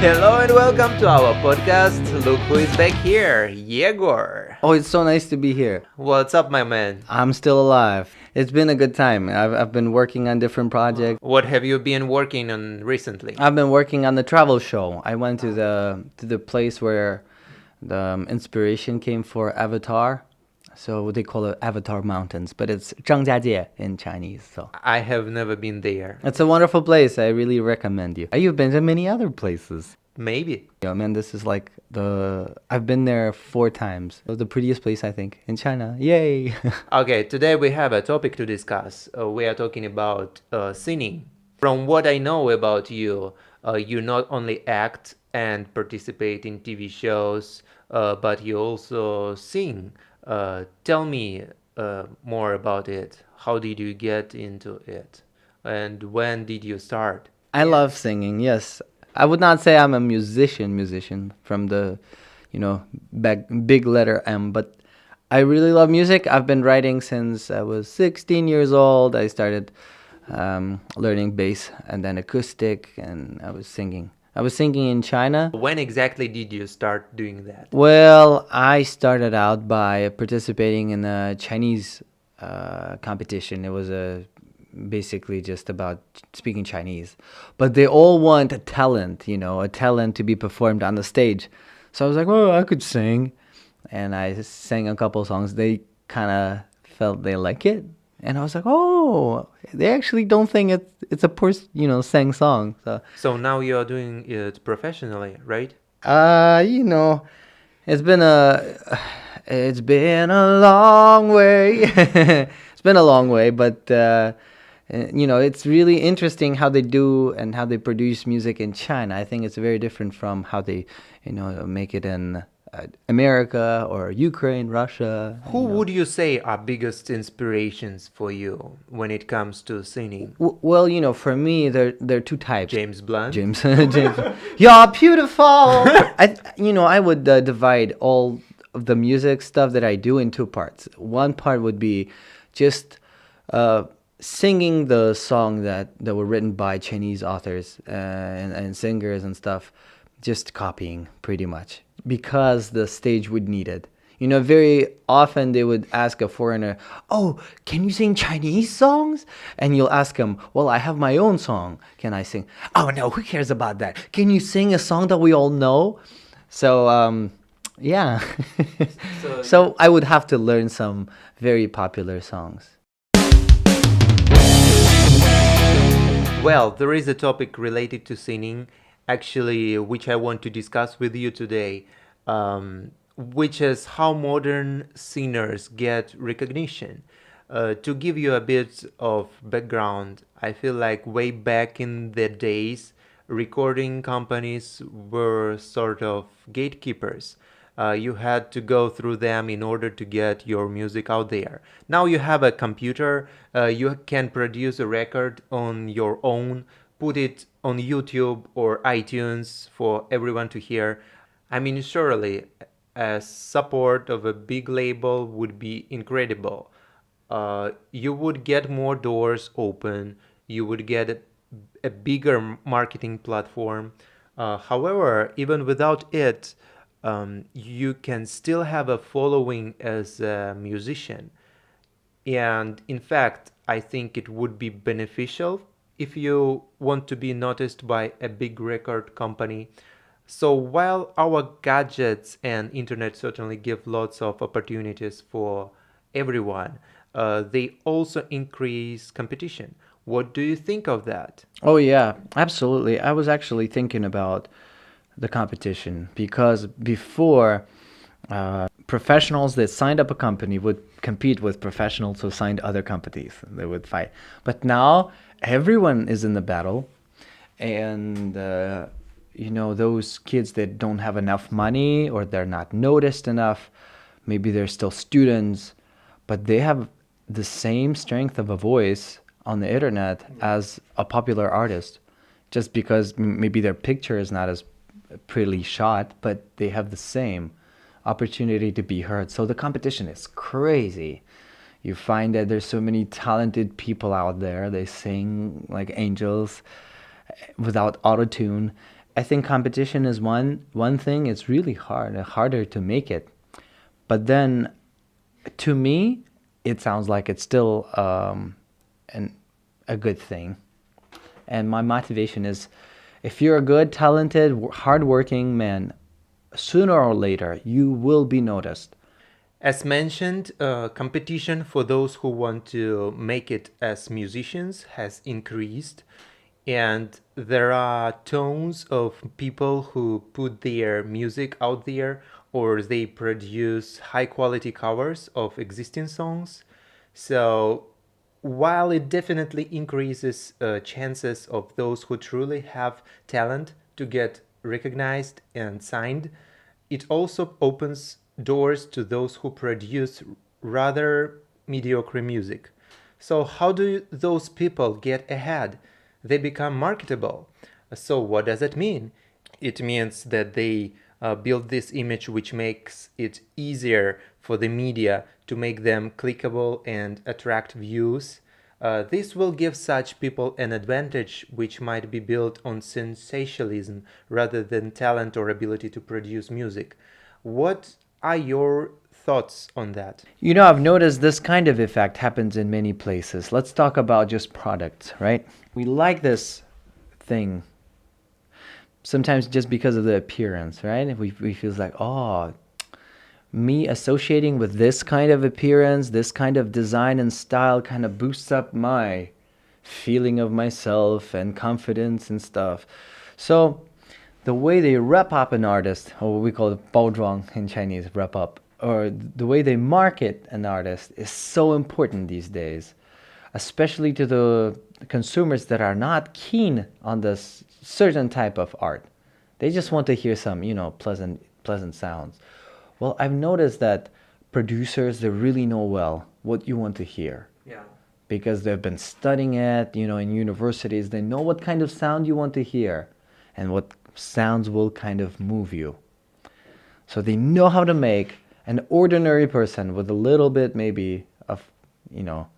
Hello and welcome to our podcast. Look who is back here, Yegor. Oh, it's so nice to be here. What's up, my man? I'm still alive. It's been a good time. I've been working on different projects. What have you been working on recently? I've been working on the travel show. I went to the place where the inspiration came for Avatar. So they call it Avatar Mountains, but it's Zhangjiajie in Chinese. So I have never been there. it's a wonderful place. I really recommend you. You've been to many other places. Maybe. Yeah, man, this is like I've been there 4 times. It was the prettiest place, I think, in China. Yay! Okay, today we have a topic to discuss. We are talking about singing. From what I know about you, you not only act and participate in TV shows, but you also sing. Tell me more about it. How did you get into it? And when did you start? I love singing, yes. I would not say I'm a musician from the, big letter M, but I really love music. I've been writing since I was 16 years old. I started learning bass and then acoustic, and I was singing. I was singing in China. When exactly did you start doing that? Well, I started out by participating in a Chinese competition. It was basically just about speaking Chinese, but they all want a talent, a talent to be performed on the stage. So I was like, oh, I could sing, and I sang a couple songs. They kind of felt they like it, and I was like, oh, they actually don't think it's a poor, sang song. So now you are doing it professionally, right? You know, it's been a it's been a long way. It's been a long way, but it's really interesting how they do and how they produce music in China. I think it's very different from how they, make it in America or Ukraine, Russia. Who would you say are biggest inspirations for you when it comes to singing? Well, for me, there are two types. James Blunt? James, you're beautiful. I would divide all of the music stuff that I do in two parts. One part would be just singing the song that were written by Chinese authors and singers and stuff, just copying pretty much because the stage would need it. Very often they would ask a foreigner, oh, can you sing Chinese songs? And you'll ask them, well, I have my own song. Can I sing? Oh, no, who cares about that? Can you sing a song that we all know? So, yeah. So I would have to learn some very popular songs. Well, there is a topic related to singing, actually, which I want to discuss with you today, which is how modern singers get recognition. To give you a bit of background, I feel like way back in the days, recording companies were sort of gatekeepers. You had to go through them in order to get your music out there. Now you have a computer, you can produce a record on your own, put it on YouTube or iTunes for everyone to hear. I mean, surely a support of a big label would be incredible. You would get more doors open, you would get a bigger marketing platform. However, even without it, you can still have a following as a musician. And in fact, I think it would be beneficial if you want to be noticed by a big record company. So while our gadgets and internet certainly give lots of opportunities for everyone, they also increase competition. What do you think of that? Oh, yeah, absolutely. I was actually thinking about the competition because before professionals that signed up a company would compete with professionals who signed other companies. They would fight. But now everyone is in the battle, and those kids that don't have enough money or they're not noticed enough, maybe they're still students, but they have the same strength of a voice on the internet as a popular artist, just because maybe their picture is not as prettily shot, but they have the same opportunity to be heard. So the competition is crazy. You find that there's so many talented people out there. They sing like angels without auto-tune, I think competition is one thing. It's really harder to make it. But then, to me, it sounds like it's still an a good thing. And my motivation is, if you're a good, talented, hardworking man, sooner or later you will be noticed. As mentioned, competition for those who want to make it as musicians has increased, and there are tons of people who put their music out there or they produce high quality covers of existing songs. So, while it definitely increases chances of those who truly have talent to get recognized and signed, it also opens doors to those who produce rather mediocre music. So, how do those people get ahead? They become marketable. So, what does it mean? It means that they build this image which makes it easier for the media to make them clickable and attract views. This will give such people an advantage which might be built on sensationalism rather than talent or ability to produce music. What are your thoughts on that? You know, I've noticed this kind of effect happens in many places. Let's talk about just products, right? We like this thing sometimes just because of the appearance, right? We feel like, oh, me associating with this kind of appearance, this kind of design and style kind of boosts up my feeling of myself and confidence and stuff. So the way they wrap up an artist, or what we call it 包装 in Chinese, wrap up, or the way they market an artist is so important these days, especially to the consumers that are not keen on this certain type of art. They just want to hear some, pleasant sounds. Well, I've noticed that producers, they really know well what you want to hear Yeah. because they've been studying it, in universities. They know what kind of sound you want to hear and what sounds will kind of move you. So they know how to make an ordinary person with a little bit maybe of, you know,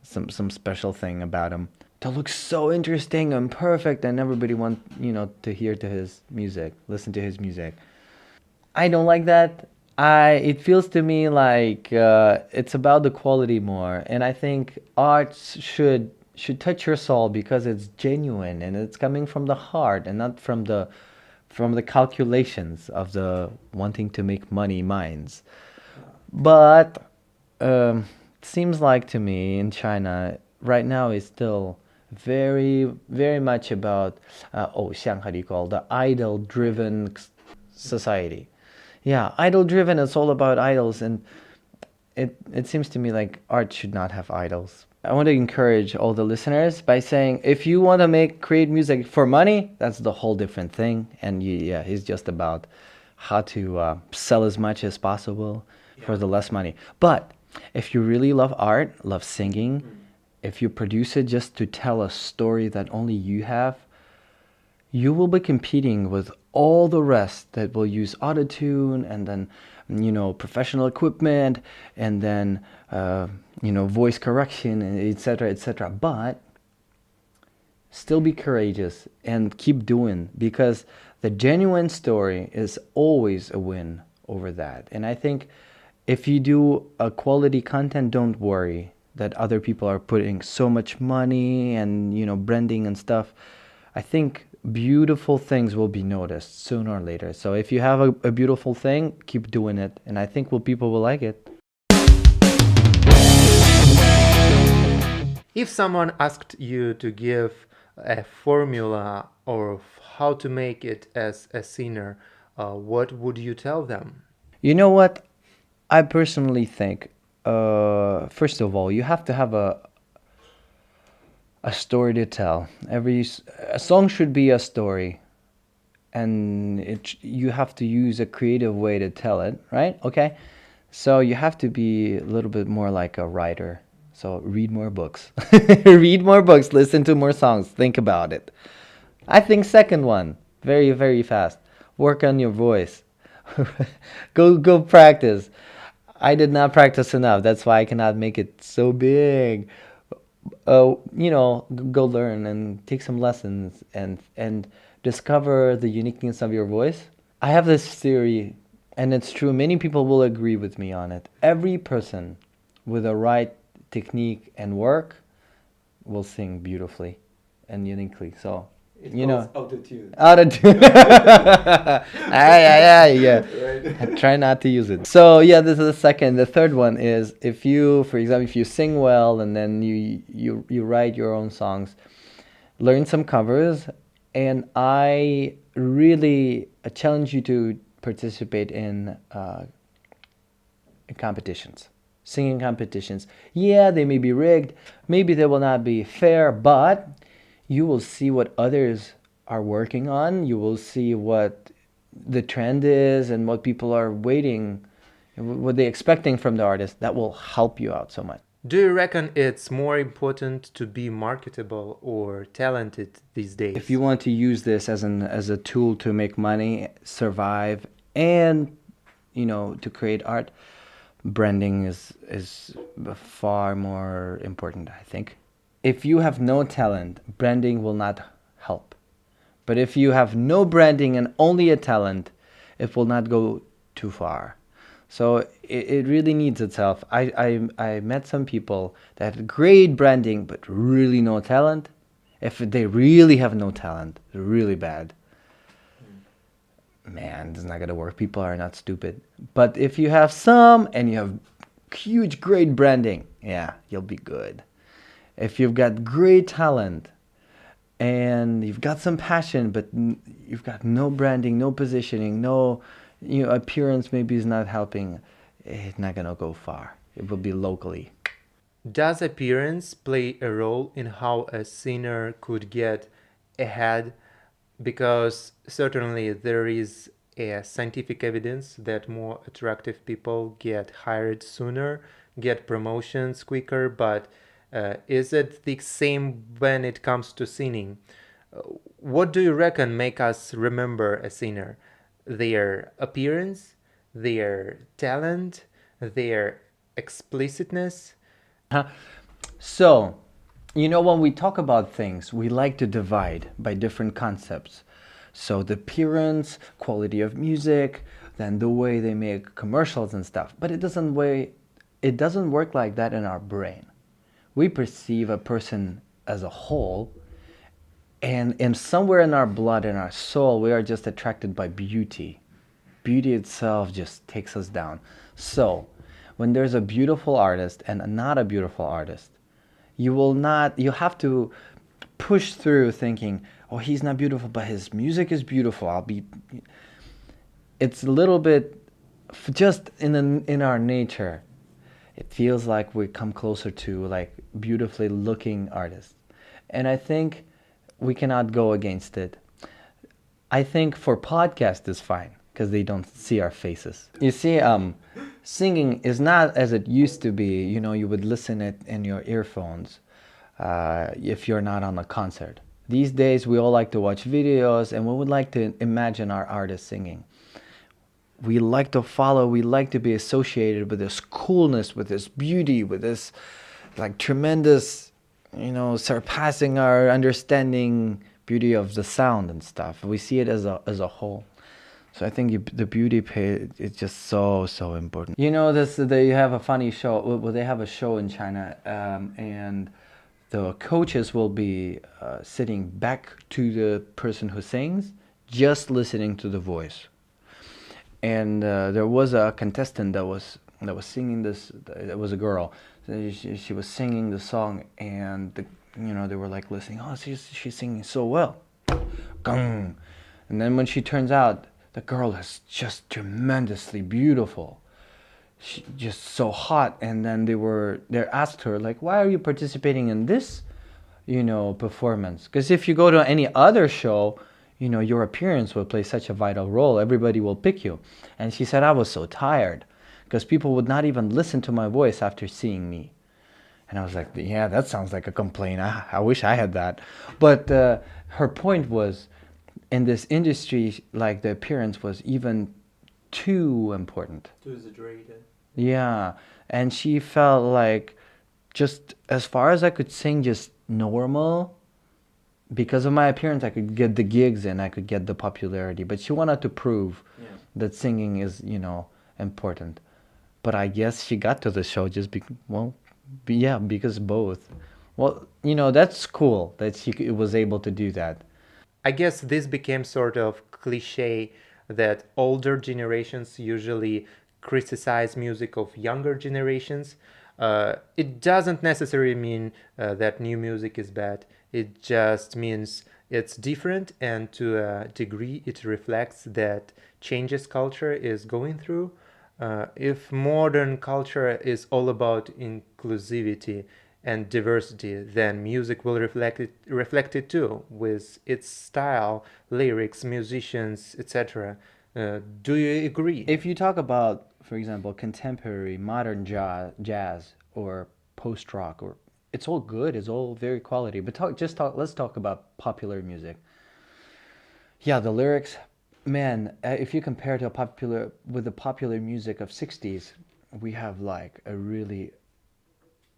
some special thing about him to look so interesting and perfect, and everybody want to hear to his music, listen to his music. I don't like that. It feels to me like it's about the quality more, and I think arts should touch your soul because it's genuine and it's coming from the heart and not from the calculations of the wanting to make money minds. But it seems like to me in China right now is still very very much about 偶像, how do you call the idol driven society. Yeah, idol driven, it's all about idols, and it seems to me like art should not have idols. I want to encourage all the listeners by saying if you want to create music for money, that's the whole different thing, and yeah, it's just about how to sell as much as possible for the less money. But if you really love art, love singing, if you produce it just to tell a story that only you have, you will be competing with all the rest that will use autotune and then professional equipment and then voice correction and etc etc. But still be courageous and keep doing, because the genuine story is always a win over that. And I think if you do a quality content, don't worry that other people are putting so much money and branding and stuff. I think beautiful things will be noticed sooner or later. So if you have a beautiful thing, keep doing it, and I think people will like it. If someone asked you to give a formula of how to make it as a singer, what would you tell them? You know what? I personally think, first of all, you have to have a story to tell. A song should be a story, and you have to use a creative way to tell it, right? Okay, so you have to be a little bit more like a writer. So read more books, read more books, listen to more songs, think about it. I think second one, very very fast. Work on your voice. Go practice. I did not practice enough. That's why I cannot make it so big. go learn and take some lessons and discover the uniqueness of your voice. I have this theory, and it's true. Many people will agree with me on it. Every person with the right technique and work will sing beautifully and uniquely. So, It you calls know, autotune. out of tune. Yeah. Right. Try not to use it. So yeah, this is the second. The third one is if you, for example, if you sing well and then you write your own songs, learn some covers, and I really challenge you to participate in competitions, singing competitions. Yeah, they may be rigged, maybe they will not be fair, but you will see what others are working on. You will see what the trend is and what people are waiting, what they're expecting from the artist. That will help you out so much. Do you reckon it's more important to be marketable or talented these If days? you want to use this as a tool to make money, survive, and to create art, branding is far more important, I think. If you have no talent, branding will not help. But if you have no branding and only a talent, it will not go too far. So it really needs itself. I met some people that had great branding but really no talent. If they really have no talent, they're really bad. Man, it's not gonna work. People are not stupid. But if you have some and you have huge, great branding, yeah, you'll be good. If you've got great talent and you've got some passion, but you've got no branding, no positioning, no, appearance maybe is not helping, it's not gonna go far. It will be locally. Does appearance play a role in how a singer could get ahead? Because certainly there is a scientific evidence that more attractive people get hired sooner, get promotions quicker, but is it the same when it comes to singing? Uh, what do you reckon make us remember a singer? Their appearance, their talent, their explicitness? So, when we talk about things, we like to divide by different concepts. So, the appearance, quality of music, then the way they make commercials and stuff. But it doesn't work like that in our brain. We perceive a person as a whole, and somewhere in our blood, in our soul, we are just attracted by beauty. Beauty itself just takes us down. So, when there's a beautiful artist and not a beautiful artist, you have to push through thinking, oh, he's not beautiful, but his music is beautiful. It's a little bit just in our nature. It feels like we come closer to like beautifully looking artists. And I think we cannot go against it. I think for podcast is fine because they don't see our faces. You see, singing is not as it used to be. You would listen it in your earphones if you're not on a concert. These days, we all like to watch videos and we would like to imagine our artist singing. We like to follow, we like to be associated with this coolness, with this beauty, with this like tremendous, surpassing our understanding beauty of the sound and stuff. We see it as a whole. So I think the beauty pay is just so important. They have a funny show. Well, they have a show in China, and the coaches will be sitting back to the person who sings, just listening to the voice. And there was a contestant that was singing this. It was a girl. She was singing the song, and they were like listening. Oh, she's singing so well. Gong. And then when she turns out, the girl is just tremendously beautiful. She just so hot. And then they asked her like, why are you participating in this, performance? Because if you go to any other show, your appearance will play such a vital role. Everybody will pick you. And she said, I was so tired because people would not even listen to my voice after seeing me. And I was like, yeah, that sounds like a complaint. I wish I had that. But her point was, in this industry, like the appearance was even too important. Too exaggerated. Yeah. And she felt like just as far as I could sing just normal, because of my appearance, I could get the gigs and I could get the popularity. But she wanted to prove that singing is, important. But I guess she got to the show just yeah, because both. Well, that's cool that she was able to do that. I guess this became sort of cliche that older generations usually criticize music of younger generations. It doesn't necessarily mean that new music is bad. It just means it's different, and to a degree, it reflects that changes culture is going through. If modern culture is all about inclusivity and diversity, then music will reflect it too, with its style, lyrics, musicians, etc. Do you agree? If you talk about, for example, contemporary, modern jazz or post rock, or it's all good, it's all very quality. But let's talk about popular music. Yeah, the lyrics, man. If you compare to the popular music of '60s, we have like a really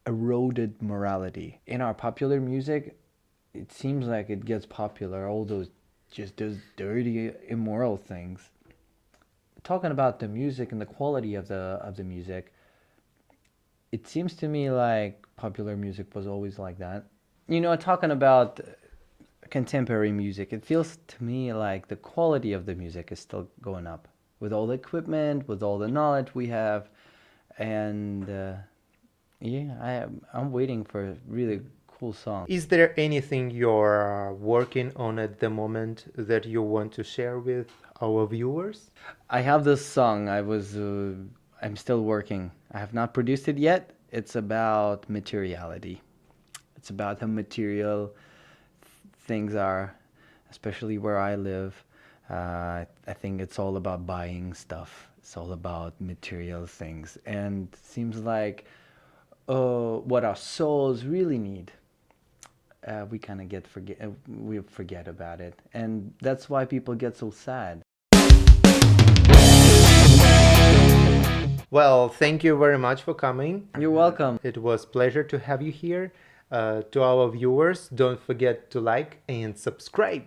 eroded morality in our popular music. It seems like it gets popular, all those dirty, immoral things. Talking about the music and the quality of the music, it seems to me like popular music was always like that. Talking about contemporary music, it feels to me like the quality of the music is still going up with all the equipment, with all the knowledge we have, and yeah, I'm waiting for really cool songs. Is there anything you're working on at the moment that you want to share with our viewers? I have this song. I'm still working. I have not produced it yet. It's about materiality. It's about how material things are, especially where I live. I think it's all about buying stuff. It's all about material things, and it seems like what our souls really need. We kind of we forget about it, and that's why people get so sad. Well, thank you very much for coming. You're welcome. It was pleasure to have you here. To our viewers, don't forget to like and subscribe.